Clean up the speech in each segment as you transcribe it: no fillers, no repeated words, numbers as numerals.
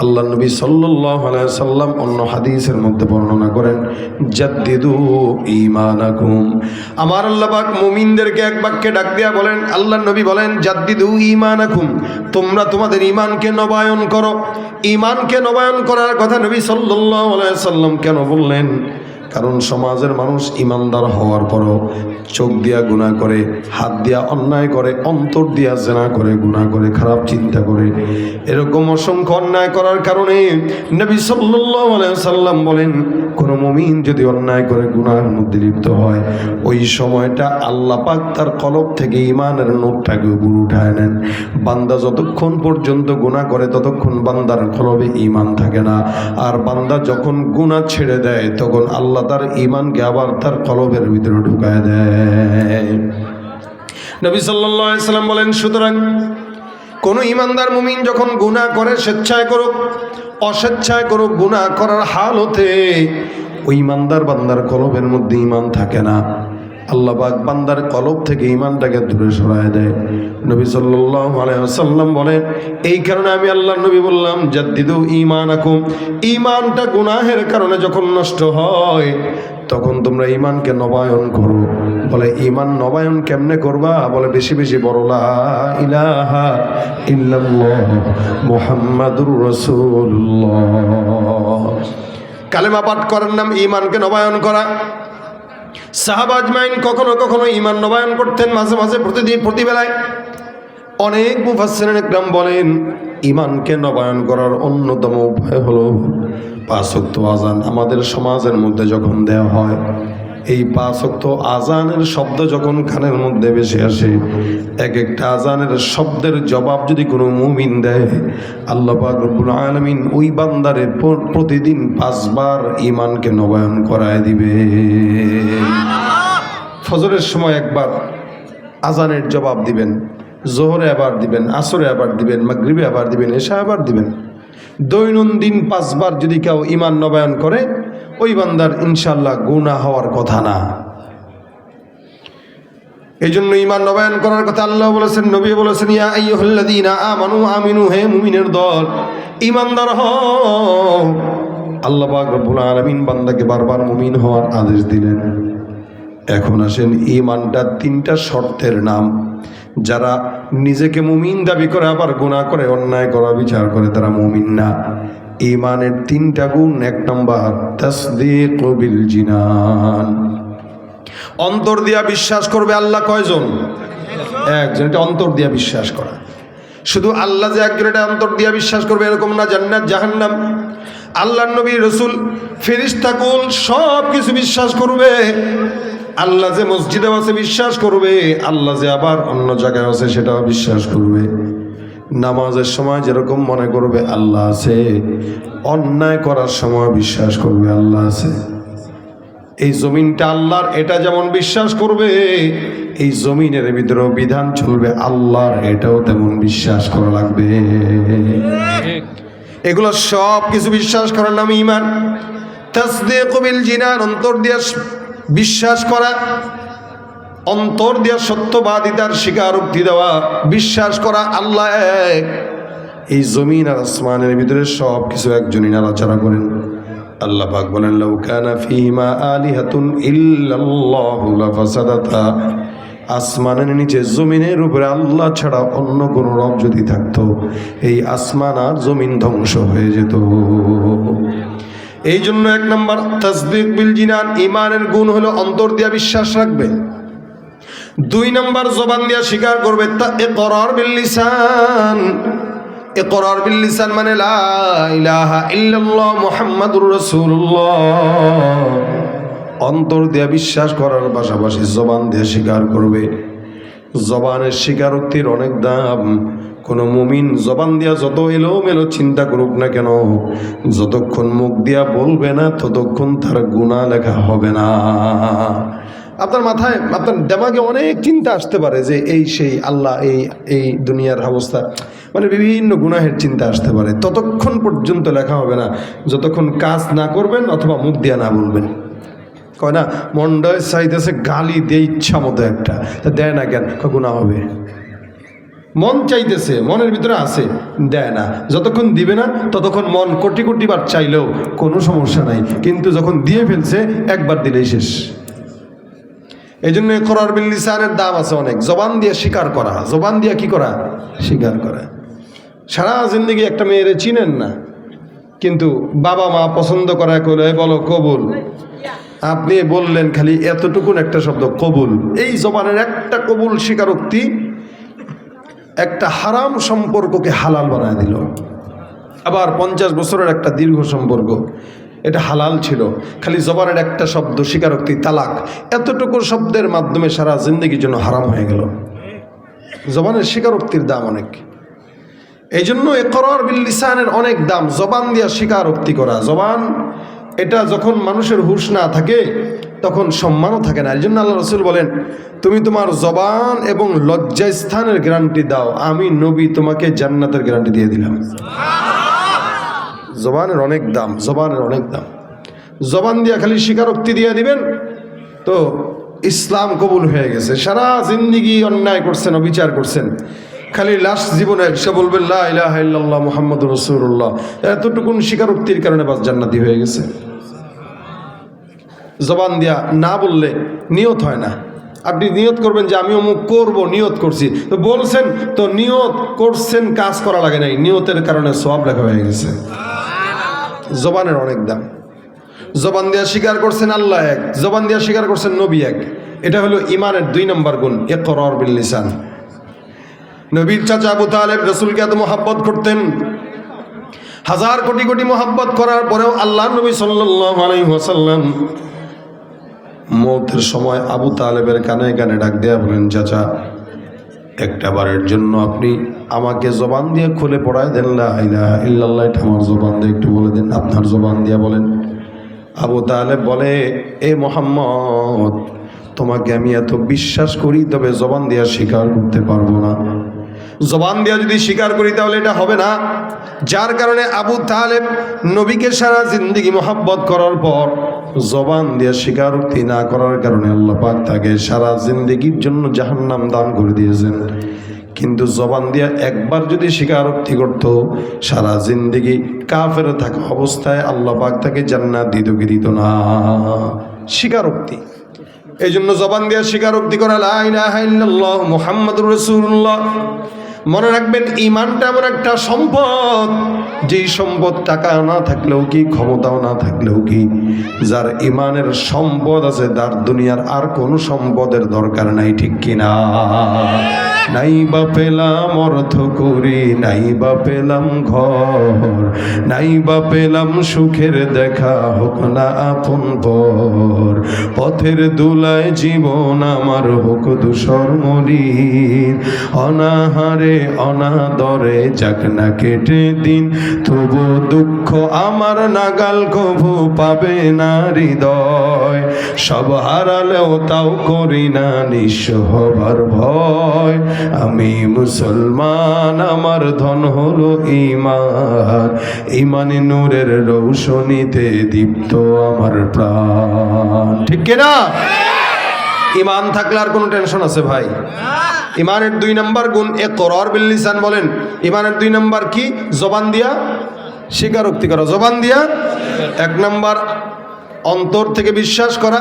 আল্লাহ নবী সাল্লাল্লাহু আলাইহি ওয়াসাল্লাম অন্য হাদিসের মধ্যে বর্ণনা করেন, জাদ্দিদু ঈমানাকুম। আমার আল্লাহ পাক মুমিনদেরকে এক বাক্যে ডাক দিয়া বলেন, আল্লাহ নবী বলেন, জাদ্দিদু ঈমানাকুম, তোমরা তোমাদের ঈমানকে নবায়ন করো। ঈমানকে নবায়ন করার কথা নবী সাল্লাল্লাহু আলাইহি ওয়াসাল্লাম কেন বললেন? কারণ সমাজের মানুষ ইমানদার হওয়ার পরও চোখ দিয়া গুনাহ করে, হাত দিয়া অন্যায় করে, অন্তর দিয়া জেনা করে, গুনাহ করে, খারাপ চিন্তা করে। এরকম অসংখ্য অন্যায় করার কারণে নবী সাল্লাল্লাহু আলাইহি ওয়াসাল্লাম বলেন, কোনো মুমিন যদি অন্যায় করে গুনাহের মধ্যে লিপ্ত হয়, ওই সময়টা আল্লাহ পাক তার কলব থেকে ঈমানের নূরটাকে উপরে উঠায় নেন। বান্দা যতক্ষণ পর্যন্ত গুনাহ করে ততক্ষণ বান্দার কলবে ঈমান থাকে না। আর বান্দা যখন গুনাহ ছেড়ে দেয় তখন আল্লাহ তার ঈমানকে আবার তার কলবের ভিতরে ঢুকায় দেয়। নবী সাল্লাল্লাহু আলাইহি ওয়াসাল্লাম বলেন, সুতরাং কোন ঈমানদার মুমিন যখন গুনাহ করে, স্বেচ্ছায় করুক অস্বেচ্ছায় করুক, গুনাহ করার হালতে ওই ঈমানদার বান্দার কলবের মধ্যে ঈমান থাকে না। আল্লাহ পাক বান্দার কলব থেকে ঈমানটাকে দূরে সরায় দেয়। নবী সাল্লাল্লাহু আলাইহি ওয়াসাল্লাম বলেন, এই কারণে আমি আল্লাহর নবী বললাম, জাদ্দিদু ঈমানাকুম। ঈমানটা গুনাহের কারণে যখন নষ্ট হয় তখন তোমরা ঈমানকে নবায়ন করো। বলে ঈমান নবায়ন কেমনে করবা? বলে বেশি বেশি বলো লা ইলাহা ইল্লাল্লাহ মুহাম্মাদুর রাসূলুল্লাহ। কালেমা পাঠ করার নাম ঈমানকে নবায়ন করা। সাহাবা আজমাইন কখনো কখনো ঈমান নবায়ন করতেন, মাঝে মাঝে প্রতিবেলায়। অনেক মুফাসসিরিন ইকরাম বলেন, ঈমানকে নবায়ন করার অন্যতম উপায় হলো 5 ওয়াক্ত আযান আমাদের সমাজের মধ্যে যখন দেওয়া হয়। এই 5 ওয়াক্ত আযানের শব্দ যখন কানের মধ্যে ভেসে আসে, এক একটা আযানের শব্দের জবাব যদি কোনো মুমিন দেয়, আল্লাহ পাক রব্বুল আলামিন ওই বান্দারে প্রতিদিন 5 বার ঈমানকে নবায়ন করায় দিবে। ফজরের সময় একবার আযানের জবাব দিবেন, জোহরে আবার দিবেন, আসরে আবার দিবেন, মাগরিবে আবার দিবেন, এশা আবার দিবেন। দৈনন্দিন 5 বার যদি কেউ ঈমান নবায়ন করে, ওই বান্দার ইনশাআল্লাহ গুনাহ হওয়ার কথা না। এই জন্য ঈমান নবায়ন করার কথা আল্লাহ বলেছেন, নবী বলেছেন, ইয়া আইয়ুহাল্লাযীনা আমানু আমিনু, হে মুমিনের দল ঈমানদার হও। আল্লাহ পাক রব্বুল আলামিন বান্দাকে বারবার মুমিন হওয়ার আদেশ দিলেন। এখন আসেন, ঈমানটা 3টা শর্তের নাম। যারা নিজেকে মুমিন দাবি করে আবার গুনাহ করে, অন্যায় করে, বিচার করে, তারা মুমিন না। ঈমানের 3টা গুণ। 1 নম্বর তাসদীকু বিল জিনান, অন্তর দিয়া বিশ্বাস করবে। আল্লাহ কয়জন? একজন। এটা অন্তর দিয়া বিশ্বাস করা। শুধু আল্লাহ যে একজন এটা অন্তর দিয়া বিশ্বাস করবে এরকম না। জান্নাত জাহান্নাম, আল্লাহর নবী রাসূল ফেরেশতা কুল সব কিছু বিশ্বাস করবে। আল্লাহ যে মসজিদে আছে বিশ্বাস করবে, আল্লাহ যে আবার অন্য জায়গায় আছে সেটাও বিশ্বাস করবে। নামাজের সময় যেরকম মনে করবে আল্লাহ আছে, অন্যায় করার সময় বিশ্বাস করবে আল্লাহ আছে। এই জমিনটা আল্লাহর, এটা যেমন বিশ্বাস করবে, এই জমিনের ভিতরেও বিধান চলবে আল্লাহর, এটাও তেমন বিশ্বাস করা লাগবে। এগুলো সব কিছু বিশ্বাস করার নাম ঈমান। তাসদীকু বিল জিনান, অন্তর দিয়ে বিশ্বাস করা, অন্তর দিয়ে সত্যবাদিতার স্বীকারোক্তি দেওয়া, বিশ্বাস করা আল্লাহ এক। এই জমিন আর আসমানের ভিতরে সব কিছু একজনই নাড়াচাড়া করেন। আল্লাহ পাক বলেন, লাউ কানা ফীহিমা আলিহাতুন ইল্লাল্লাহু লাফাসাদাতা। আসমানের নিচে জমিনের উপরে আল্লাহ ছাড়া অন্য কোন রব যদি থাকতো, এই আসমান আর জমিন ধ্বংস হয়ে যেত। এই জন্য 1 নম্বর তাসদীক বিল জিনান, ঈমানের গুণ হলো অন্তর দিয়া বিশ্বাস রাখবে। 2 নম্বর জবান দিয়া স্বীকার করবে। ইকরার বিল লিসান, ইকরার বিল লিসান মানে লা ইলাহা ইল্লাল্লাহ মুহাম্মাদুর রাসূলুল্লাহ। অন্তর দিয়া বিশ্বাস করার পাশাপাশি জবান দিয়ে স্বীকার করবে। জবানের স্বীকারোক্তির অনেক দাম। কোনো মুমিন জবান দিয়া যত এলোমেলো চিন্তা করুক না কেন, যতক্ষণ মুখ দিয়া বলবে না ততক্ষণ তার গুনাহ লেখা হবে না। আপনার মাথায়, আপনার দিমাগে অনেক চিন্তা আসতে পারে যে এই সেই আল্লাহ, এই দুনিয়ার অবস্থা, মানে বিভিন্ন গুনাহের চিন্তা আসতে পারে। ততক্ষণ পর্যন্ত লেখা হবে না যতক্ষণ কাজ না করবেন অথবা মুখ দিয়া না বলবেন। কয় না, মন্ডয় চাইতেছে গালি দিয়ে ইচ্ছা মতো একটা, তা দেয় না কেন? গুনাহ হবে। মন চাইতেছে, মনের ভিতরে আছে, দেয় না। যতক্ষণ দিবে না ততক্ষণ মন কোটি কোটি বার চাইলেও কোনো সমস্যা নাই, কিন্তু যখন দিয়ে ফেলছে একবার দিলেই শেষ। এই জন্য ইকরার বিল লিসানের দাম আছে অনেক। জবান দিয়ে স্বীকার করা, জবান দিয়ে কি করা? স্বীকার করা। সারা জিন্দগি একটা মেয়েরে চিনেন না, কিন্তু বাবা মা পছন্দ করা করে বলো কবুল, আপনি বললেন খালি এতটুকুন একটা শব্দ কবুল। এই জবানের একটা কবুল স্বীকারোক্তি একটা হারাম সম্পর্ককে হালাল বানায় দিল। আবার 50 বছরের একটা দীর্ঘ সম্পর্ক, এটা হালাল ছিল, খালি জবানের একটা শব্দ স্বীকারোক্তি তালাক, এতটুকু শব্দের মাধ্যমে সারা জিন্দগির জন্য হারাম হয়ে গেল। জবানের স্বীকারোক্তির দাম অনেক। এই জন্য ইকরার বিল লিসানের অনেক দাম। জবান দিয়া স্বীকারোক্তি করা, জবান এটা যখন মানুষের হুঁশ না থাকে তখন সম্মানও থাকে না। এই জন্য আল্লাহ রাসূল বলেন, তুমি তোমার জবান এবং লজ্জাস্থানের গ্যারান্টি দাও, আমি নবী তোমাকে জান্নাতের গ্যারান্টি দিয়ে দিলাম। জবানের অনেক দাম, জবানের অনেক দাম। জবান দিয়া খালি স্বীকারোক্তি দিয়ে দিবেন তো ইসলাম কবুল হয়ে গেছে। সারা জিন্দিগি অন্যায় করছেন, অবিচার করছেন, খালি লাস্ট জীবনে সে বলবেন লা ইলাহা ইল্লাল্লাহ মুহাম্মাদুর রাসূলুল্লাহ, এতটুকুন স্বীকারোক্তির কারণে বাস জান্নাতি হয়ে গেছে। জবান দিয়া না বললে নিয়ত হয় না। আপনি নিয়ত করবেন যে আমি অমুক করব, নিয়ত করছি, তো বলছেন তো নিয়ত করছেন, কাজ করা লাগে নাই, নিয়তের কারণে সওয়াব লেখা হয়ে গেছে। জবানের অনেক দাম। জবান দিয়া স্বীকার করছেন আল্লাহ এক, জবান দিয়া স্বীকার করছেন নবী এক। এটা হলো ইমানের 2 নম্বর গুণ, ইকরার বিল লিসান। নবীর চাচা আবু তালেব রাসূলকে এত মহব্বত করতেন, হাজার কোটি কোটি মহব্বত করার পরেও আল্লাহ নবী সাল্লাল্লাহু আলাইহি ওয়াসাল্লাম মওতের সময় আবু তালেবের কানে কানে ডাক দেয়া বলেন, চাচা একটা বারের জন্য আপনি আমাকে জবান দিয়ে খুলে পড়ায় দেন লা ইলাহা ইল্লাল্লাহ, এটা আমার জবান দিয়ে একটু বলে দেন, আপনার জবান দিয়ে বলেন। আবু তালেব বলে, এ মুহাম্মদ, তোমাকে আমি এত বিশ্বাস করি, তবে জবান দিয়ে স্বীকার করতে পারবো না। জবান দিয়ে যদি স্বীকার করি তাহলে এটা হবে না। যার কারণে আবু তালেব নবীকে সারা জিন্দেগি মহব্বত করার পর জবান দিয়ে স্বীকারোক্তি না করার কারণে আল্লাহ পাক তাকে সারা জিন্দেগির জন্য জাহান্নাম দান করে দিয়েছেন। কিন্তু জবান দিয়ে একবার যদি স্বীকারোক্তি করত, সারা জিন্দেগি কাফের থাকা অবস্থায় আল্লাহ পাক তাকে জান্নাত দিত না। স্বীকারোক্তি, এই জন্য জবান দিয়ে স্বীকারোক্তি করা লা ইলাহা ইল্লাল্লাহ মুহাম্মাদুর রাসূলুল্লাহ। মনে রাখবেন, ইমানটা এমন একটা সম্পদ, যেই সম্পদ টাকা না থাকলেও কি, ক্ষমতাও না থাকলেও কি, যার ইমানের সম্পদ আছে তার দুনিয়ার আর কোনো সম্পদের দরকার নাই, ঠিক কিনা? নাই বা পেলাম অর্থ করি, নাই বা পেলাম ঘর, নাই বা পেলাম সুখের দেখা, হোক না আপন পর, পথের দুলায় জীবন আমার হোক ধূসর মলিন, অনাহারে অনাদরে যাক না কেটে দিন, তবু দুঃখ আমার নাগাল কভু পাবে না হৃদয়, সব হারালেও তাও করি না নিঃস্ব হবার ভয়, আমি মুসলমান আমার ধন হলো ঈমান, ঈমানে নূরের রৌশনীতে দীপ্ত আমার প্রাণ, ঠিক কিনা? ঈমান থাকলে আর কোনো টেনশন আছে ভাই? ঈমানের 2 নম্বর গুণ ইকরার বিল লিসান। বলেন ঈমানের 2 নম্বর কি? জবান দিয়া স্বীকারোক্তি করা। জবান দিয়া 1 নম্বর অন্তর থেকে বিশ্বাস করা,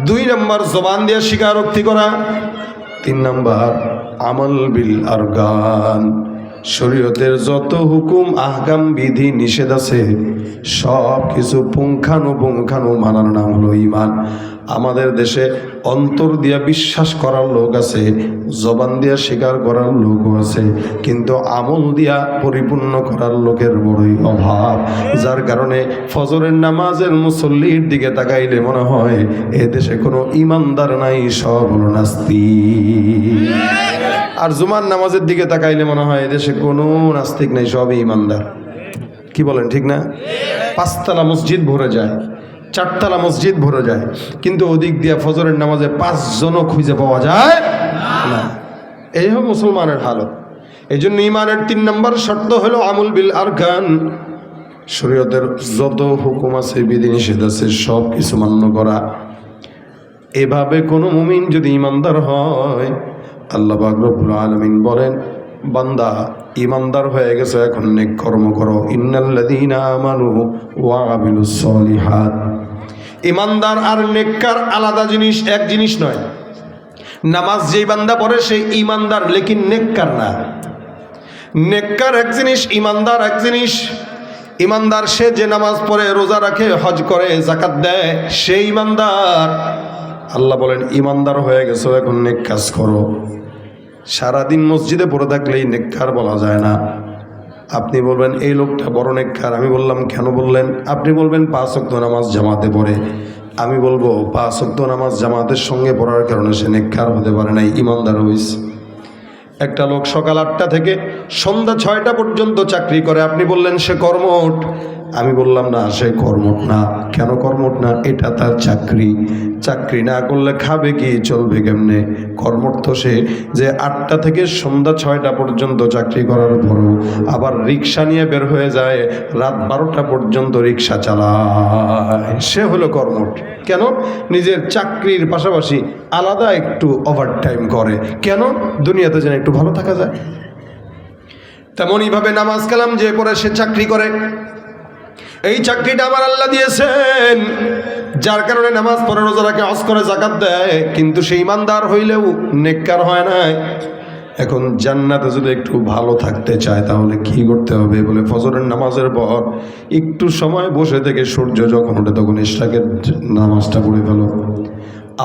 2 নম্বর জবান দিয়া স্বীকারোক্তি করা, 3 নম্বর আমল বিল আরকান। শরীয়তের যত হুকুম আহকাম বিধি নিষেধ আছে সব কিছু পুঙ্খানুপুঙ্খানু মানার নাম হলো ঈমান। আমাদের দেশে অন্তর দিয়া বিশ্বাস করার লোক আছে, জবান দিয়া স্বীকার করার লোকও আছে, কিন্তু আমল দিয়া পরিপূর্ণ করার লোকের বড়ই অভাব। যার কারণে ফজরের নামাজের মুসল্লির দিকে তাকাইলে মনে হয় এ দেশে কোনো ঈমানদার নাই, সব হলো নাস্তিক। আর জুমার নামাজের দিকে তাকাইলে মনে হয় এদেশে কোনো নাস্তিক নাই, সবই ঈমানদার। কি বলেন, ঠিক না? 5 তলা মসজিদ ভরে যায়, 4 তলা মসজিদ ভরে যায়, কিন্তু ওদিক দিয়ে ফজরের নামাজে 5 জনও খুঁজে পাওয়া যায় না। এই হলো মুসলমানের হালত। এই জন্য ঈমানের 3 নম্বর শর্ত হলো আমল বিল আরকান। শরীয়তের যত হুকুম আছে বিধি নিষেধ আছে সব কিছু মান্য করা। এভাবে কোনো মুমিন যদি ঈমানদার হয়, আল্লাহ পাক রব্বুল আলামিন বলেন বান্দা ইমানদার হয়ে গেছে, এখন নেক কর্ম করো। ইন্নাল্লাযীনা আমানু ওয়া আমিলুস সলিহাত। ইমানদার আর নেককার আলাদা জিনিস, এক জিনিস নয়। নামাজ যেই বান্দা পড়ে সেই ইমানদার, লেকিন নেককার না। নেককার এক জিনিস, ইমানদার এক জিনিস। ইমানদার সে যে নামাজ পড়ে, রোজা রাখে, হজ করে, যাকাত দেয়, সেই ইমানদার। আল্লাহ বলেন ইমানদার হয়ে গেছো, এখন নেক কাজ করো। সারাদিন মসজিদে পড়ে থাকলেই নেককার বলা যায় না। আপনি বলবেন এই লোকটা বড় নেককার। আমি বললাম কেন বললেন? আপনি বলবেন 5 ওয়াক্ত নামাজ জামাতে পড়ে। আমি বলবো 5 ওয়াক্ত নামাজ জামাতের সঙ্গে পড়ার কারণে সে নেককার হতে পারে নাই, ইমানদার হইছে। একটা লোক সকাল 8টা থেকে সন্ধ্যা 6টা পর্যন্ত চাকরি করে, আপনি বললেন সে কর্মঠ। আমি বললাম না, সে কর্মঠ না। কেন কর্মঠ না? এটা তার চাকরি। চাকরি না করলে খাবে কি, চলবে কেমনে? কর্মঠ তো সে যে 8টা থেকে সন্ধ্যা 6টা পর্যন্ত চাকরি করার পরও আবার রিক্সা নিয়ে বের হয়ে যায়, রাত 12টা পর্যন্ত রিক্সা চালায়, সে হলো কর্মঠ। কেন? নিজের চাকরির পাশাপাশি আলাদা একটু ওভারটাইম করে। কেন? দুনিয়াতে যেন একটু ভালো থাকা যায়। তেমনইভাবে নামাজ কালাম যে পড়ে সে চাকরি করে। এই চাকরিটা আমার আল্লাহ দিয়েছেন, যার কারণে নামাজ পড়ে, রোজা রাখে, হজ করে, যাকাত দেয়, কিন্তু সে ইমানদার হইলেও নেককার হয় না। এখন জান্নাতে যদি একটু ভালো থাকতে চায় তাহলে কি করতে হবে? বলে ফজরের নামাজের পর একটু সময় বসে থেকে সূর্য যখন ওঠে তখন ইশরাকের নামাজটা পড়ে ফেলো।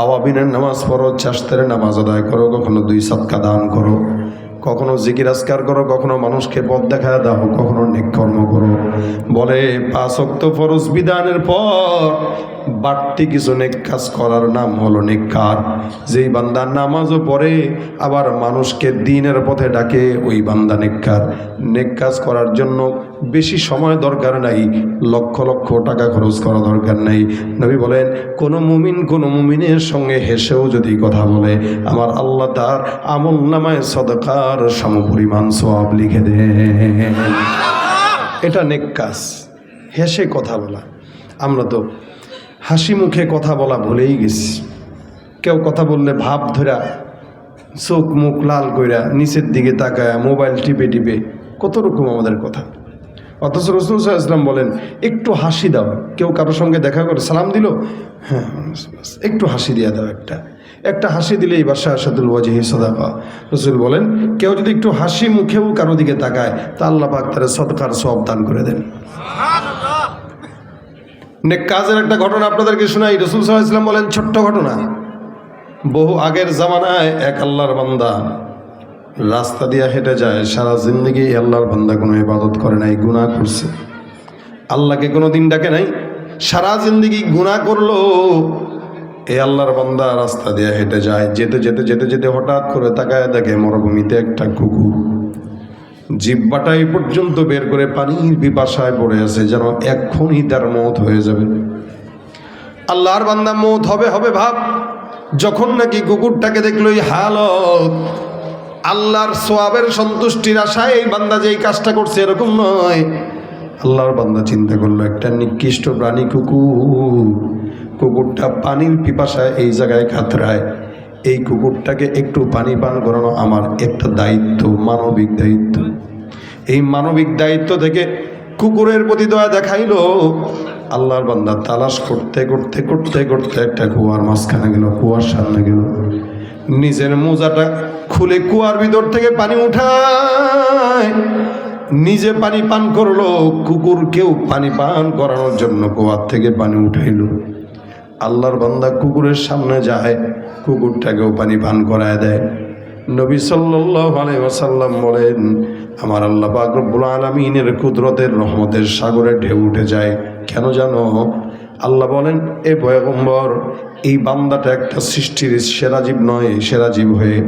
আওয়াবিনের নামাজ পড়ো, চাষতের নামাজ আদায় করো, কখনো 2 সাদকা দান করো, কখনো জিকির আজকার করো, কখনো মানুষকে পথ দেখায় দাও, কখনো নেক কর্ম করো। বলে 5 ওয়াক্ত ফরজ বিধানের পর বাড়তি কিছু নেক কাজ করার নাম হলো নেককার। যেই বান্দা নামাজও পড়ে আবার মানুষকে দ্বীনের পথে ডাকে, ওই বান্দা নেককার। নেক কাজ করার জন্য বেশি সময় দরকার নাই, লক্ষ লক্ষ টাকা খরচ করা দরকার নাই। নবী বলেন কোনো মুমিনের সঙ্গে হেসেও যদি কথা বলে, আমার আল্লাহ তার আমল নামায় সদকার সমপরিমাণ সওয়াব লিখে দেন। এটা নেক কাজ, হেসে কথা বলা। আমরা তো হাসি মুখে কথা বলা ভুলেই গেছি। কেউ কথা বললে ভাব ধরা, চোখ মুখ লাল কইরা, নিচের দিকে তাকায়, মোবাইল টিপে টিপে, কত রকম আমাদের কথা। অথচ রাসূল সাল্লাল্লাহু আলাইহি ওয়াসাল্লাম বলেন একটু হাসি দাও। কেউ কারোর সঙ্গে দেখা করে সালাম দিল, হ্যাঁ একটু হাসি দিয়ে দাও, একটা হাসি দিলেই বাশাশাতুল ওয়াজহি সাদাকা। রাসূল বলেন কেউ যদি একটু হাসি মুখেও কারো দিকে তাকায় তা আল্লাহ পাক তার সদকার সওয়াব দান করে দেন। নেক কাজের একটা ঘটনা আপনাদেরকে শোনাই। রাসূল সাল্লাল্লাহু আলাইহি ওয়াসাল্লাম বলেন ছোট্ট ঘটনা, বহু আগের জামানায় এক আল্লাহর বান্দা রাস্তা দিয়ে হেঁটে যায়। সারা জিন্দগি আল্লাহর বান্দা কোনো ইবাদত করে নাই, গুনাহ করছে, আল্লাহকে কোনো দিন ডাকে নাই, সারা জিন্দগি গুনাহ করলো। এই আল্লাহর বান্দা রাস্তা দিয়ে হেঁটে যায়, যেতে যেতে যেতে যেতে হঠাৎ করে তাকায় দেখে মরুভূমিতে একটা কুকুর জিহ্বাটা এই পর্যন্ত বের করে পানির পিপাসায় পড়ে আছে, যেন এক্ষুনি তার মওত হয়ে যাবে। আল্লাহর বান্দা মওত হবে হবে ভাব, যখন নাকি কুকুরটাকে দেখলো এই হালত, আল্লাহর সোয়াবের সন্তুষ্টির আশায় এই বান্দা যে এই কাজটা করছে এরকম নয়। আল্লাহর বান্দা চিন্তা করলো একটা নিকৃষ্ট প্রাণী কুকুর, কুকুরটা পানির পিপাসায় এই জায়গায় কাতরায়, এই কুকুরটাকে একটু পানি পান করানো আমার একটা দায়িত্ব, মানবিক দায়িত্ব। এই মানবিক দায়িত্ব থেকে কুকুরের প্রতি দয়া দেখাইলো। আল্লাহর বান্দা তালাশ করতে করতে করতে করতে একটা কুয়ার মাঝখানে গেল, কুয়ার সামনে গেল, নিজের মোজাটা খুলে কুয়ার ভিতর থেকে পানি উঠায়, নিজে পানি পান করলো, কুকুরকেও পানি পান করানোর জন্য কুয়ার থেকে পানি উঠাইলো। আল্লাহর বান্দা কুকুরের সামনে যায়, কুকুরটাকেও পানি পান করায় দেয়। নবী সাল্লাল্লাহু আলাইহি ওয়াসাল্লাম বলেন আমার আল্লাহ পাক রব্বুল আলামিনের কুদরতের রহমতের সাগরে ঢেউ উঠে যায়। কেন জানো? আল্লাহ বলেন এ পয়গম্বর, এই বান্দাটা একটা সৃষ্টির সেরা জীব নয়, সেরা জীব হয়ে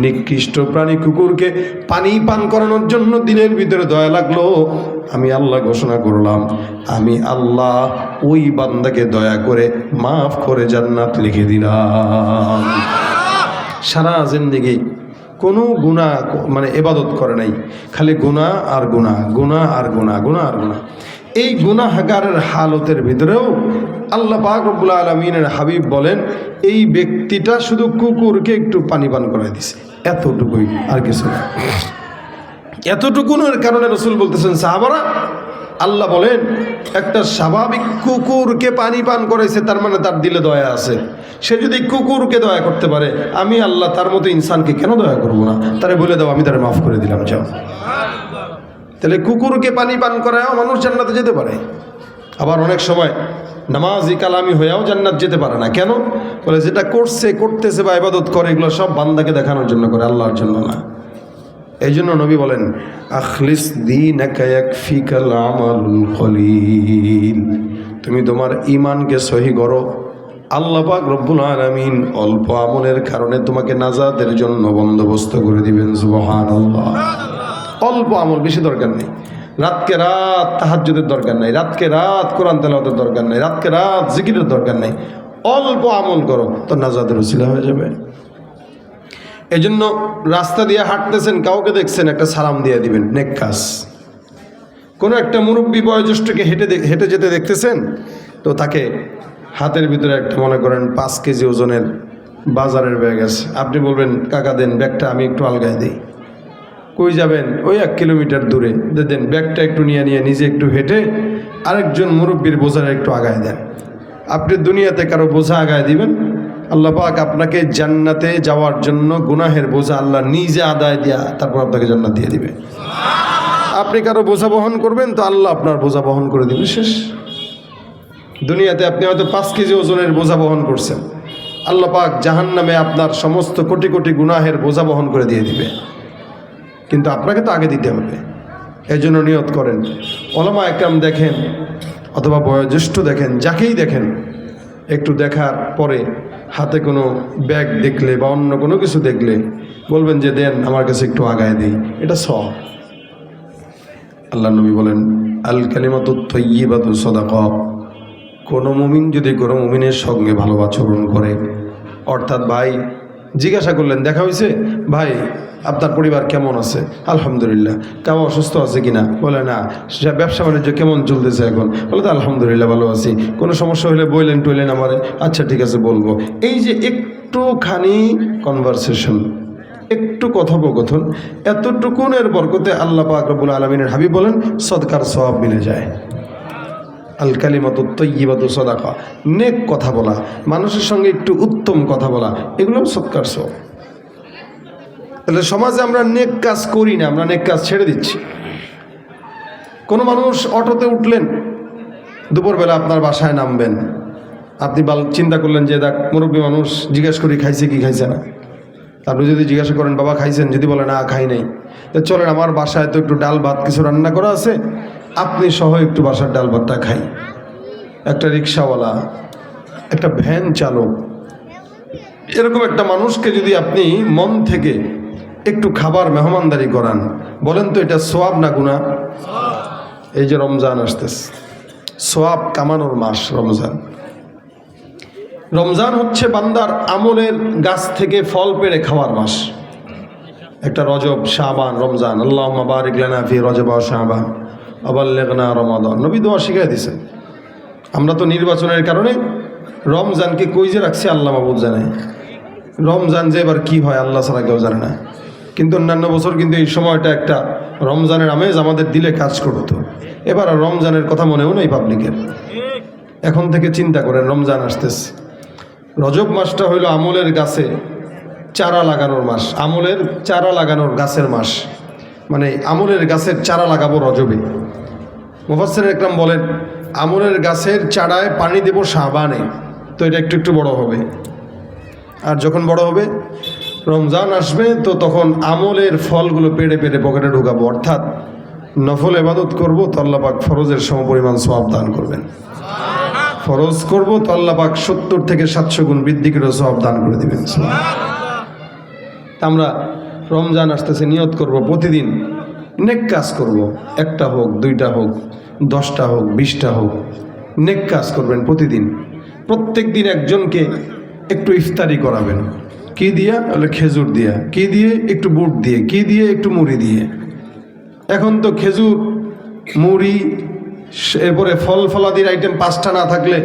নিকৃষ্ট প্রাণী কুকুরকে পানি পান করানোর জন্য দিনের ভিতরে দয়া লাগলো। আমি আল্লাহ ঘোষণা করলাম, আমি আল্লাহ ওই বান্দাকে দয়া করে মাফ করে জান্নাত লিখে দিলাম। সারা জিন্দেগি কোনো গুনাহ মানে ইবাদত করে নাই, খালি গুনাহ আর গুনাহ, গুনাহ আর গুনাহ, গুনাহ আর গুনাহ। এই গুনাহগারের হালতের ভিতরেও আল্লাহ পাক রব্বুল আলামিনের হাবিব বলেন এই ব্যক্তিটা শুধু কুকুরকে একটু পানি পান করে দিছে, এতটুকুই, আর কিছু না। এতটুকুনের কারণে রসুল বলতেছেন সাহাবারা, আল্লাহ বলেন একটা স্বাভাবিক কুকুরকে পানি পান করেছে, তার মানে তার দিলে দয়া আছে। সে যদি কুকুরকে দয়া করতে পারে, আমি আল্লাহ তার মতো ইনসানকে কেন দয়া করব না? তারে বলে দাও, আমি তারে মাফ করে দিলাম, যাও। তাহলে কুকুরকে পানি পান করায়ও মানুষ জান্নাতে যেতে পারে। আবার অনেক সময় নামাজি কালামি হয়েও জান্নাত যেতে পারে না। কেন? বলে যেটা করতেছে বা ইবাদত করে, এগুলো সব বান্দাকে দেখানোর জন্য করে, আল্লাহর জন্য না। এই জন্য নবী বলেন, আখলিস দীনাকা ইয়াকফিকাল আমালুল কলিল। তুমি তোমার ঈমানকে সহি করো, আল্লাহ পাক রব্বুল আলামিন অল্প আমলের কারণে তোমাকে নাজাতের জন্য বন্দোবস্ত করে দিবেন। সুবহানাল্লাহ। অল্প আমল, বেশি দরকার নেই। রাতকে রাত তাহাজ্জুদের দরকার নাই, রাতকে রাত কোরআন তেলাওয়াতের দরকার নাই, রাতকে রাত জিকিরের দরকার নাই। অল্প আমল করো, তো নাজাতের উসিলা হয়ে যাবে। এই জন্য রাস্তা দিয়ে হাঁটতেছেন, কাউকে দেখছেন, একটা সালাম দিয়ে দিবেন, নেক কাজ। কোনো একটা মুরব্বী বয়োজ্যেষ্ঠকে হেঁটে যেতে দেখতেছেন, তো তাকে হাতের ভিতরে একটা মনে করেন 5 কেজি ওজনের বাজারের ব্যাগ আছে, আপনি বলবেন কাকা দেন ব্যাগটা, আমি একটু আলগায় দিই। কই যাবেন? ওই 1 কিলোমিটার দূরে, দেন ব্যাগটা একটু নিয়ে নিজে একটু হেঁটে আরেকজন মুরব্বীর বোঝার একটু আগায় দেন। আপনি দুনিয়াতে কারো বোঝা আগায় দিবেন, আল্লাহ পাক আপনাকে জান্নাতে যাওয়ার জন্য গুনাহের বোঝা আল্লাহ নিজে আদায় দিয়া তারপর আপনাকে জান্নাত দিয়ে দিবে। আপনি কারো বোঝা বহন করবেন, তো আল্লাহ আপনার বোঝা বহন করে দিবে, শেষ। দুনিয়াতে আপনি হয়তো 5 কেজি ওজনের বোঝা বহন করছেন, আল্লাহ পাক জাহান্নামে আপনার সমস্ত কোটি কোটি গুনাহের বোঝা বহন করে দিয়ে দিবে। কিন্তু আপনাকে তো আগে দিতে হবে। এই জন্য নিয়ত করেন, ওলামা একরাম দেখেন অথবা বয়োজ্যেষ্ঠ দেখেন, যাকেই দেখেন, একটু দেখার পরে হাতে কোনো ব্যাগ দেখলে বা অন্য কোনো কিছু দেখলে বলবেন যে দেন, আমার কাছে একটু আগায় দিই, এটা সওয়াব। আল্লাহ নবী বলেন, আল কালিমাতুত তাইয়্যিবাতু সাদাকা। কোনো মুমিন যদি কোনো মুমিনের সঙ্গে ভালো আচরণ করে, অর্থাৎ ভাই জিজ্ঞাসা করলেন, দেখা হয়েছে ভাই, আপনার পরিবার কেমন আছে? আলহামদুলিল্লাহ। কেউ অসুস্থ আছে কিনা? বলে না। ব্যবসা বাণিজ্য কেমন চলতেছে এখন? বলে তো আলহামদুলিল্লাহ ভালো আছি। কোনো সমস্যা হলে বললেন টইলেন আমারে, আচ্ছা ঠিক আছে বলবো। এই যে একটুখানি কনভারসেশন, একটু কথোপকথন, এতটুকুনের বরকতে আল্লাহ পাক রব্বুল আলামিনের হাবিব বলেন সদকার সওয়াব মিলে যায়। আল কালিমাতুত তাইয়্যিবাতু সাদাকা। নেক কথা বলা, মানুষের সঙ্গে একটু উত্তম কথা বলা, এগুলো সদকার সওয়াব। তাহলে সমাজে আমরা নেক কাজ করি না, আমরা নেক কাজ ছেড়ে দিচ্ছি। কোনো মানুষ অটোতে উঠলেন, দুপুরবেলা আপনার বাসায় নামবেন, আপনি চিন্তা করলেন যে দেখ মুরব্বী মানুষ, জিজ্ঞেস করি খাইছে কি খাইছে না। আপনি যদি জিজ্ঞাসা করেন বাবা খাইছেন, যদি বলে না খাই নাই, তো চলেন আমার বাসায় তো একটু ডাল ভাত কিছু রান্না করা আছে, আপনি সহ একটু বাসার ডাল ভাতটা খাই। একটা রিক্সাওয়ালা, একটা ভ্যান চালক, এরকম একটা মানুষকে যদি আপনি মন থেকে একটু খাবার মেহমানদারি করান, বলেন তো এটা সওয়াব না গুনাহ? এই যে রমজান আসতেছে, সওয়াব কামানোর মাস রমজান। রমজান হচ্ছে বান্দার আমলের গাছ থেকে ফল পেড়ে খাওয়ার মাস। একটা রজব, শাবান, রমজান। আল্লাহুম্মা বারিক লানা ফি রজব ওয়া শাবান ওয়া বাল্লিগনা রমাদান। নবী দোয়া শিখিয়ে দিয়েছেন। আমরা তো নির্বাচনের কারণে রমজানকে কই যে রাখছি আল্লাহ মাবুদ জানে। রমজান যে এবার কী হয় আল্লাহ ছাড়া কেউ জানে না। কিন্তু অন্যান্য বছর কিন্তু এই সময়টা একটা রমজানের আমেজ আমাদের দিলে কাজ করতো। এবার আর রমজানের কথা মনেও নেই পাবলিকের। এখন থেকে চিন্তা করেন, রমজান আসতেছে। রজব মাসটা হইল আমলের গাছে চারা লাগানোর মাস, আমলের চারা লাগানোর গাছের মাস। মানে আমলের গাছের চারা লাগাবো রজবে। মুফাসসির একরাম বলেন আমলের গাছের চারায় পানি দেব শাবানে, তো এটা একটু একটু বড় হবে। আর যখন বড় হবে রমজান আসবে, তো তখন আমলের ফলগুলো পেড়ে পেড়ে পকেটে ঢুকাবো। অর্থাৎ নফল ইবাদত করব, তো আল্লাহ পাক ফরজের সমপরিমাণ সওয়াব দান করবেন। ফরজ করব, তো আল্লাহ পাক 70 থেকে 700 গুণ বৃদ্ধি করে সওয়াব দান করে দিবেন। আমরা রমজান আসতেছে, নিয়ত করব প্রতিদিন নেক কাজ করব। 1টা হোক, 2টা হোক, 10টা হোক, 20টা হোক, নেক কাজ করবেন প্রতিদিন। প্রত্যেক দিন একজনকে একটু ইফতারি করাবেন। কি দিয়া? বলে খেজুর দিয়া। কি দিয়ে? একটু বুট দিয়ে। কি দিয়ে? একটু মুড়ি দিয়ে। এখন তো খেজুর, মুড়ি, এরপরে ফল ফলাদির আইটেম 5টা না থাকলে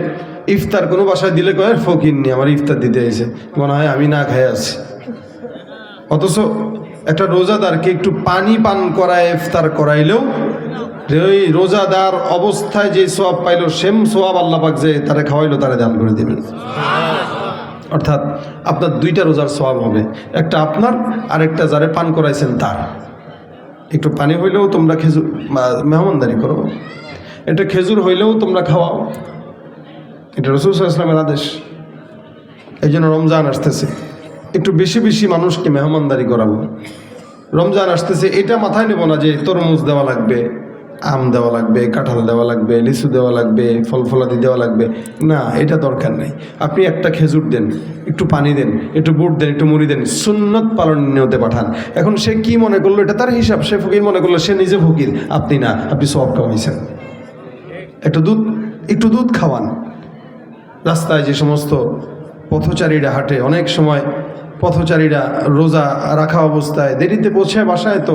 ইফতার কোনো বাসায় দিলে কয় ফকির নি আমার ইফতার দিতে এসে, মনে হয় আমি না খাই আছি। অথচ একটা রোজাদারকে একটু পানি পান করায় ইফতার করাইলেও ওই রোজাদার অবস্থায় যে সোয়াব পাইলো সেম সোয়াব আল্লাহ পাক যে তারে খাওয়াইলো তারে দান করে দেবেন। অর্থাৎ আপনার দুইটা রোজার সোয়াব হবে, একটা আপনার আর একটা যারে পান করাইছেন তার। একটু পানি হইলেও তোমরা খেজুর মেহমানদারি করো, এটা খেজুর হইলেও তোমরা খাওয়াও, এটা রাসূল সাল্লাল্লাহু আলাইহি ওয়াসাল্লামের আদেশ। এই জন্য রমজান আসতেছে, একটু বেশি বেশি মানুষকে মেহমানদারি করাবো। রমজান আসতেছে, এটা মাথায় নেব না যে তরমুজ দেওয়া লাগবে, আম দেওয়া লাগবে, কাঁঠাল দেওয়া লাগবে, লিচু দেওয়া লাগবে, ফল ফলাদি দেওয়া লাগবে, না, এটা দরকার নেই। আপনি একটা খেজুর দেন, একটু পানি দেন, একটু বুট দেন, একটু মুড়ি দেন, সুন্নত পালন নিয়তে পাঠান। এখন সে কি মনে করলো এটা তার হিসাব, সে ফকির মনে করলো, সে নিজে ফকির, আপনি না, আপনি সওয়াব কামাইছেন। একটু দুধ খাওয়ান। রাস্তায় যে সমস্ত পথচারীরা হাঁটে, অনেক সময় পথচারীরা রোজা রাখা অবস্থায় দেরিতে পৌঁছায় বাসায়, তো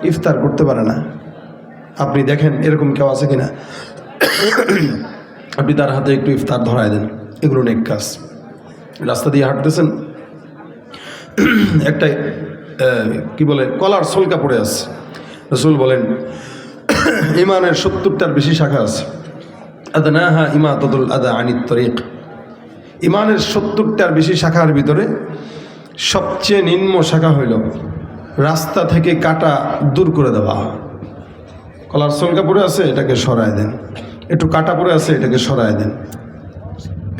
ইফতার করতে পারে না। আপনি দেখেন এরকম কেউ আছে কিনা, আপনি তার হাতে একটু ইফতার ধরায় দেন, এগুলো নেক কাজ। রাস্তা দিয়ে হাঁটতেছেন, একটা কি বলে কলার সলকা পড়ে আছে, রাসূল বলেন ইমানের 70টার বেশি শাখা আছে। আদনাহা ইমাতাতুল আদা আনিত তরিক। ইমানের 70টার বেশি শাখার ভিতরে সবচেয়ে নিম্ন শাখা হইল রাস্তা থেকে কাটা দূর করে দেওয়া। কলার সলকা পড়ে আছে, এটাকে সরায় দেন। একটু কাটা পড়ে আছে, এটাকে সরায় দেন।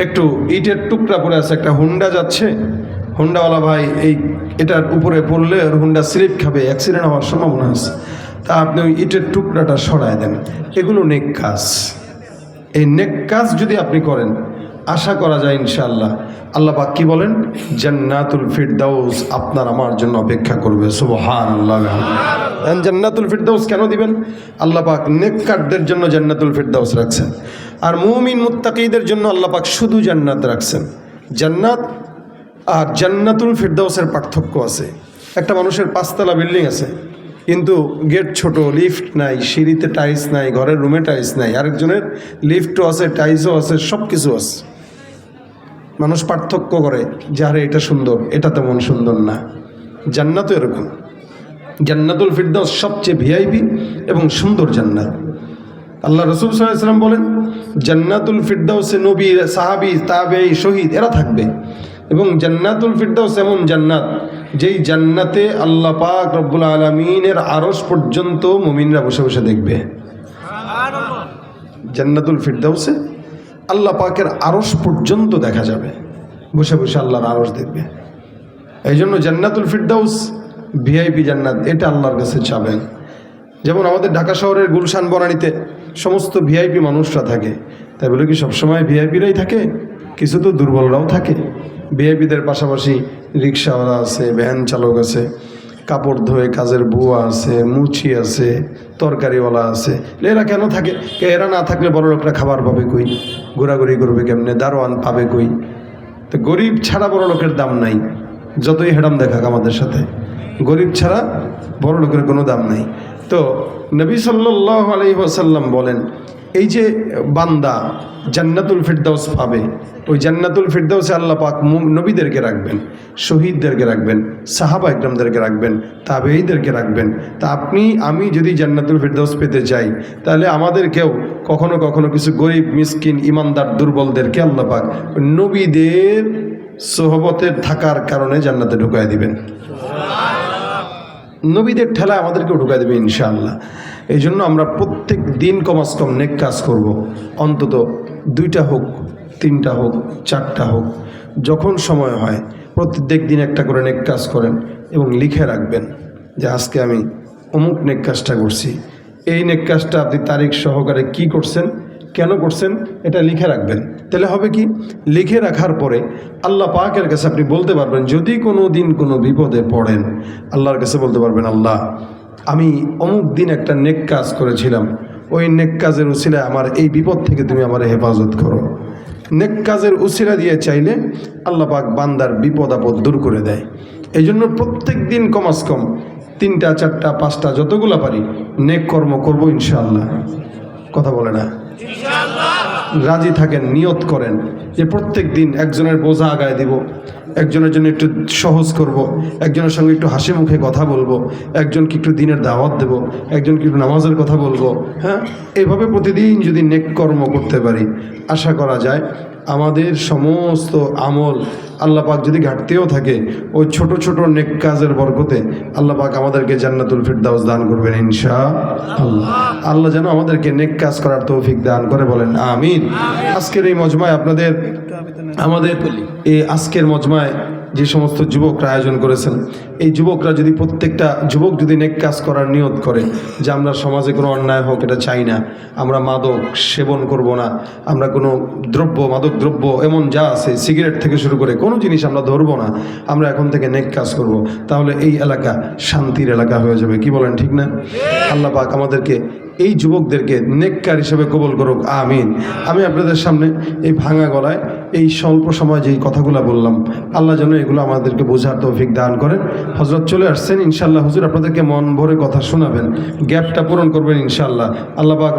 একটু ইটের টুকরা পড়ে আছে, একটা হুন্ডা যাচ্ছে, হুন্ডাওয়ালা ভাই এটার উপরে পড়লে ওর হুন্ডা স্লিপ খাবে, অ্যাক্সিডেন্ট হওয়ার সম্ভাবনা আছে, তা আপনি ওই ইটের টুকরাটা সরায় দেন। এগুলো নেক কাজ। এই নেক কাজ যদি আপনি করেন, আশা করা যায় ইনশাআল্লাহ আল্লাহ পাক কি বলেন, জান্নাতুল ফিরদাউস আপনার আমার জন্য অপেক্ষা করবে। সুবহানাল্লাহ। জান্নাতুল ফিরদাউস কেন দিবেন? আল্লাহ পাক নেককারদের জন্য জান্নাতুল ফিরদাউস রাখছেন, আর মুমিন মুত্তাকিদের জন্য আল্লাহ পাক শুধু জান্নাত রাখছেন। জান্নাত আর জান্নাতুল ফিরদাউসের পার্থক্য আছে। একটা মানুষের 5তলা বিল্ডিং আছে, কিন্তু গেট ছোট, লিফট নাই, সিঁড়িতে টাইলস নাই, ঘরের রুমে টাইলস নাই। আরেকজনের লিফটও আছে, টাইলসও আছে, সব কিছু আছে। মানুষ পার্থক্য করে যে আরে এটা সুন্দর, এটা তেমন সুন্দর না। জান্নাতও এরকম। জান্নাতুল ফিরদাউস সবচেয়ে ভিআইপি এবং সুন্দর জান্নাত। আল্লাহ রাসূল সাল্লাল্লাহু আলাইহি ওয়াসাল্লাম বলেন, জান্নাতুল ফিরদাউসে নবী, সাহাবী, তাবেঈ, শহীদ এরা থাকবে। এবং জান্নাতুল ফিরদাউস এমন জান্নাত, যেই জান্নাতে আল্লাহ পাক রব্বুল আলামিনের আরশ পর্যন্ত মুমিনরা বসে বসে দেখবে। জান্নাতুল ফিরদাউসে আল্লাহ পাকের আরশ পর্যন্ত দেখা যাবে, বসে বসে আল্লাহর আরশ দেখবে। এই জন্য জান্নাতুল ফিরদাউস ভিআইপি জান্নাত, এটা আল্লাহর কাছে চাবেন। যেমন আমাদের ঢাকা শহরের গুলশান বনানীতে সমস্ত ভিআইপি মানুষরা থাকে, তাই বলে কি সবসময় ভিআইপিরাই থাকে? কিছু তো দুর্বলরাও থাকে। ভিআইপিদের পাশাপাশি রিক্সাওয়ালা আছে, ভ্যান চালক আছে, কাপড় ধোয়ে কাজের বুয়া আছে, মুচি আছে, তরকারিওয়ালা আছে। এরা কেন থাকে? এরা না থাকলে বড় লোকরা খাবার পাবে কই, ঘোরাঘুরি করবে কেমনে, দারোয়ান পাবে কই? তো গরিব ছাড়া বড় লোকের দাম নাই, যতই হেডাম দেখাক আমাদের সাথে, গরিব ছাড়া বড় লোকের কোনো দাম নাই। তো নবী সাল্লাল্লাহু আলাইহি ওয়াসাল্লাম বলেন, এই যে বান্দা জান্নাতুল ফিরদাউস পাবে, ওই জান্নাতুল ফিরদাউসে আল্লাহ পাক নবীদেরকে রাখবেন, শহীদদেরকে রাখবেন, সাহাবা ইকরামদেরকে রাখবেন, তাবেঈদেরকে রাখবেন। তা আপনি আমি যদি জান্নাতুল ফিরদাউস পেতে চাই, তাহলে আমাদেরকেও কখনো কখনো কিছু গরিব, মিসকিন, ইমানদার, দুর্বলদেরকে আল্লাহ পাক নবীদের সোহবতের থাকার কারণে জান্নাতে ঢুকায় দিবেন। নবীদের ঠেলায় আমাদেরকেও ঢুকায় দেবে ইনশাআল্লাহ। এই জন্য আমরা প্রত্যেক দিন কমাস কম নেক কাজ করব, অন্তত 2টা হোক, 3টা হোক, 4টা হোক, যখন সময় হয় প্রত্যেক দিন একটা করে নেক কাজ করেন এবং লিখে রাখবেন যে আজকে আমি অমুক নেক কাজটা করছি। এই নেক কাজটা আপনি তারিখ সহকারে কি করছেন, কেন করছেন, এটা লিখে রাখবেন। তাহলে হবে কি, লিখে রাখার পরে আল্লাহ পাকের কাছে আপনি বলতে পারবেন, যদি কোনো দিন কোনো বিপদে পড়েন, আল্লাহর কাছে বলতে পারবেন, আল্লাহ আমি অমুক দিন একটা নেক কাজ করেছিলাম, ওই নেক কাজের উসিলায় আমার এই বিপদ থেকে তুমি আমার হেফাজত করো। নেক কাজের উসিলা দিয়ে চাইলে আল্লাহ পাক বান্দার বিপদ আপদ দূর করে দেয়। এই জন্য প্রত্যেক দিন কমাস কম 3টা, 4টা, 5টা যতগুলো পারি নেক কর্ম করবো ইনশাআল্লাহ। কথা বলে না? রাজি থাকেন, নিয়ত করেন যে প্রত্যেক দিন একজনের বোঝা আগায় দিব, একজনের জন্য একটু সহজ করব, একজনের সঙ্গে একটু হাসি মুখে কথা বলবো, একজনকে একটু দিনের দাওয়াত দেব, একজনকে একটু নামাজের কথা বলবো। হ্যাঁ, এভাবে প্রতিদিন যদি নেক কর্ম করতে পারি, আশা করা যায় আমাদের সমস্ত আমল আল্লাহ পাক যদি ঘাটতেও থাকে, ওই ছোট ছোট নেক কাজের বরকতে আল্লাহ পাক আমাদেরকে জান্নাতুল ফিরদাউস দান করবেন ইনশাআল্লাহ। আল্লাহ যেন আমাদেরকে নেক কাজ করার তৌফিক দান করে, বলেন আমিন। আজকের এই মজমায় আমাদের এই আজকের মজমায় যে সমস্ত যুবকরা আয়োজন করেছেন, এই যুবকরা যদি প্রত্যেকটা যুবক যদি নেক কাজ করার নিয়ত করে যে আমরা সমাজে কোনো অন্যায় হোক এটা চাই না, আমরা মাদক সেবন করব না, আমরা কোনো মাদক দ্রব্য এমন যা আছে সিগারেট থেকে শুরু করে কোনো জিনিস আমরা ধরবো না, আমরা এখন থেকে নেক কাজ করব, তাহলে এই এলাকা শান্তির এলাকা হয়ে যাবে। কি বলেন, ঠিক না? আল্লাহ পাক আমাদেরকে এই যুবকদেরকে নেককার হিসেবে কবুল করুক, আমিন। আমি আপনাদের সামনে এই ভাঙা গলায় এই স্বল্প সময় যেই কথাগুলো বললাম, আল্লাহ যেন এগুলো আমাদেরকে বোঝার তৌফিক দান করেন। হযরত চলে আসছেন, ইনশাআল্লাহ হুজুর আপনাদেরকে মন ভরে কথা শোনাবেন, গ্যাপটা পূরণ করবেন ইনশাআল্লাহ। আল্লাহ পাক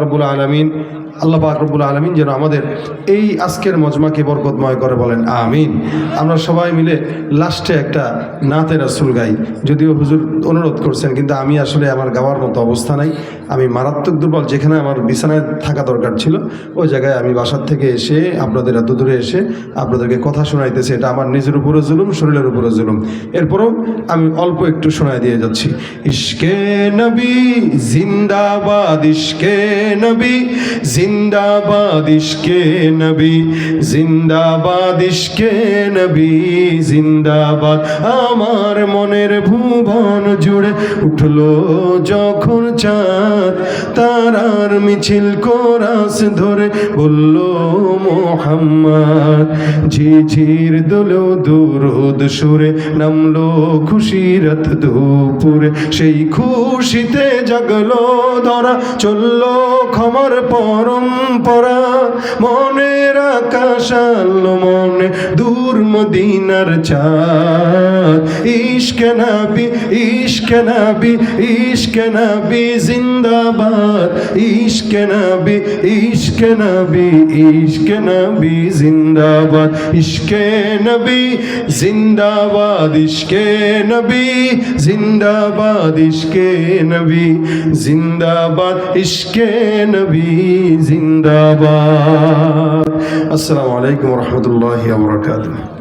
রব্বুল আলামিন যেন আমাদের এই আজকের মজমাকে বরকতময় করে, বলেন আমিন। আমরা সবাই মিলে লাস্টে একটা নাতে রাসূল গাই, যদিও হুজুর অনুরোধ করছেন, কিন্তু আমি আসলে আমার গাওয়ার মতো অবস্থা নাই, আমি মারাত্মক দুর্বল। যেখানে আমার বিছানায় থাকা দরকার ছিল ওই জায়গায় আমি বাসার থেকে এসে আপনাদের এত দূরে এসে আপনাদেরকে কথা শোনাইতেছি, এটা আমার নিজের উপরে জুলুম, শরীরের উপরে জুলুম। এরপরও আমি অল্প একটু শোনাই দিয়ে যাচ্ছি। ইশকে নবী জিন্দাবাদ, ইশকে নবী জিন্দাবাদ, ইশকে নবী জিন্দাবাদ, ইশকে নবী জিন্দাবাদ। আমার মনের ভুবন জুড়ে উঠলো যখন চাঁদ, তারার মিছিল কোরাস ধরে বলল মুহাম্মদ। ঝিঝির দোলো দুরুদ সুরে নামলো খুশিরত দুপুরে, সেই খুশিতে জাগলো ধরা, চললো ক্ষমার পরম্পরা। মনের আকাশ আলো মনে দূর মদিনার চাঁদ। ইশকে নবী, ইশকে নবী, ইশকে নবী জিন্দাবাদ, ইশকে নবী, ইশকে নবী, ইশকে নবী জিন্দাবাদ, ইশকে নবী জিন্দাবাদ, ইশকে নবী জিন্দাবাদ, ইশকে নবী জিন্দাবাদ, ইশকে নবী জিন্দাবাদ। আসসালামু আলাইকুম ওয়া রাহমাতুল্লাহি ওয়া বারাকাতুহু।